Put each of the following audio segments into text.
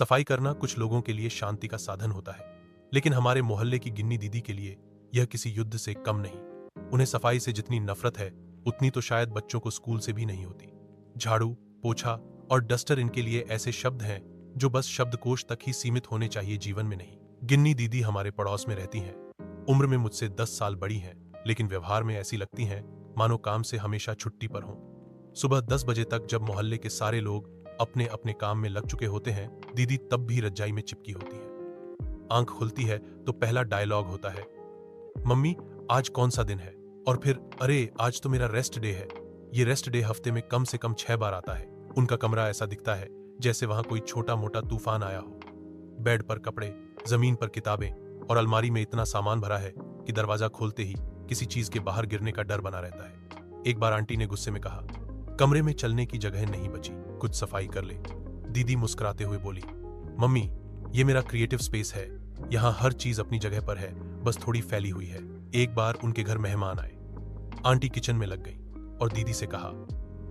सफाई करना कुछ लोगों के लिए शांति का साधन होता है, लेकिन हमारे मोहल्ले की गिन्नी दीदी के लिए यह किसी युद्ध से कम नहीं। उन्हें सफाई से जितनी नफरत है उतनी तो शायद बच्चों को स्कूल से भी नहीं होती। झाड़ू, पोछा और डस्टर इनके लिए ऐसे शब्द हैं जो बस शब्दकोश तक ही सीमित होने चाहिए, जीवन में नहीं। गिन्नी दीदी हमारे पड़ोस में रहती हैं। उम्र में मुझसे 10 साल बड़ी हैं, लेकिन व्यवहार में ऐसी लगती हैं मानो काम से हमेशा छुट्टी पर हों। सुबह 10 बजे तक जब मोहल्ले के सारे लोग अपने अपने काम में लग चुके होते हैं, दीदी तब भी रजाई में चिपकी होती है। आंख खुलती है तो पहला डायलॉग होता है, मम्मी आज कौन सा दिन है? और फिर अरे आज तो मेरा रेस्ट डे है। ये रेस्ट डे हफ्ते में कम से कम 6 बार आता है। उनका कमरा ऐसा दिखता है जैसे वहां कोई छोटा मोटा तूफान आया हो। बेड पर कपड़े, जमीन पर किताबें और अलमारी में इतना सामान भरा है कि दरवाजा खोलते ही किसी चीज के बाहर गिरने का डर बना रहता है। एक बार आंटी ने गुस्से में कहा, कमरे में चलने की जगह नहीं बची, कुछ सफाई कर ले। दीदी मुस्कुराते हुए बोली, मम्मी ये मेरा क्रिएटिव स्पेस है, यहाँ हर चीज अपनी जगह पर है, बस थोड़ी फैली हुई है। एक बार उनके घर मेहमान आए। आंटी किचन में लग गई और दीदी से कहा,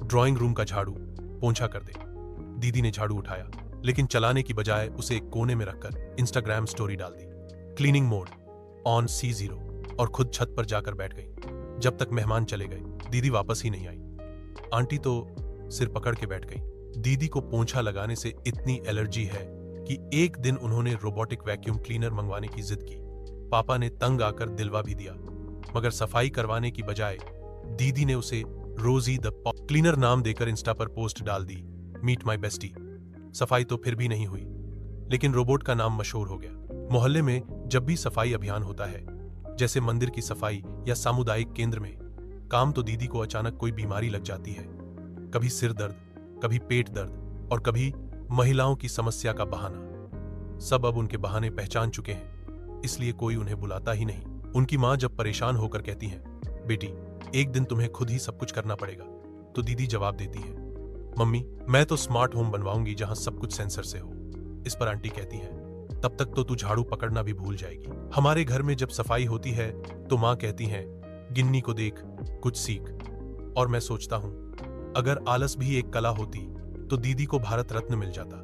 ड्राइंग रूम का झाड़ू पोंछा कर दे। दीदी ने झाड़ू उठाया, लेकिन चलाने की बजाय उसे एक कोने में रखकर इंस्टाग्राम स्टोरी डाल दी। क्लीनिंग मोड ऑन C0 और खुद छत पर जाकर बैठ गई। जब तक मेहमान चले गए दीदी वापस ही नहीं आई। आंटी तो सिर पकड़ के बैठ गई। दीदी को पोंछा लगाने से इतनी एलर्जी है कि एक दिन उन्होंने रोबोटिक वैक्यूम क्लीनर मंगवाने की जिद की। पापा ने तंग आकर दिलवा भी दिया, मगर सफाई करवाने की बजाय दीदी ने उसे रोजी द क्लीनर नाम देकर इंस्टा पर पोस्ट डाल दी, मीट माई बेस्टी। सफाई तो फिर भी नहीं हुई, लेकिन रोबोट का नाम मशहूर हो गया। मोहल्ले में जब भी सफाई अभियान होता है, जैसे मंदिर की सफाई या सामुदायिक केंद्र में काम, तो दीदी को अचानक कोई बीमारी लग जाती है। कभी सिर दर्द, कभी पेट दर्द और कभी महिलाओं की समस्या का बहाना। सब अब उनके बहाने पहचान चुके हैं, इसलिए कोई उन्हें बुलाता ही नहीं। उनकी माँ जब परेशान होकर कहती हैं, बेटी एक दिन तुम्हें खुद ही सब कुछ करना पड़ेगा, तो दीदी जवाब देती है, मम्मी मैं तो स्मार्ट होम बनवाऊंगी जहां सब कुछ सेंसर से हो। इस पर आंटी कहती हैं, तब तक तो तू झाड़ू पकड़ना भी भूल जाएगी। हमारे घर में जब सफाई होती है तो माँ कहती हैं, गिन्नी को देख कुछ सीख। और मैं सोचता हूं, अगर आलस भी एक कला होती तो दीदी को भारत रत्न मिल जाता।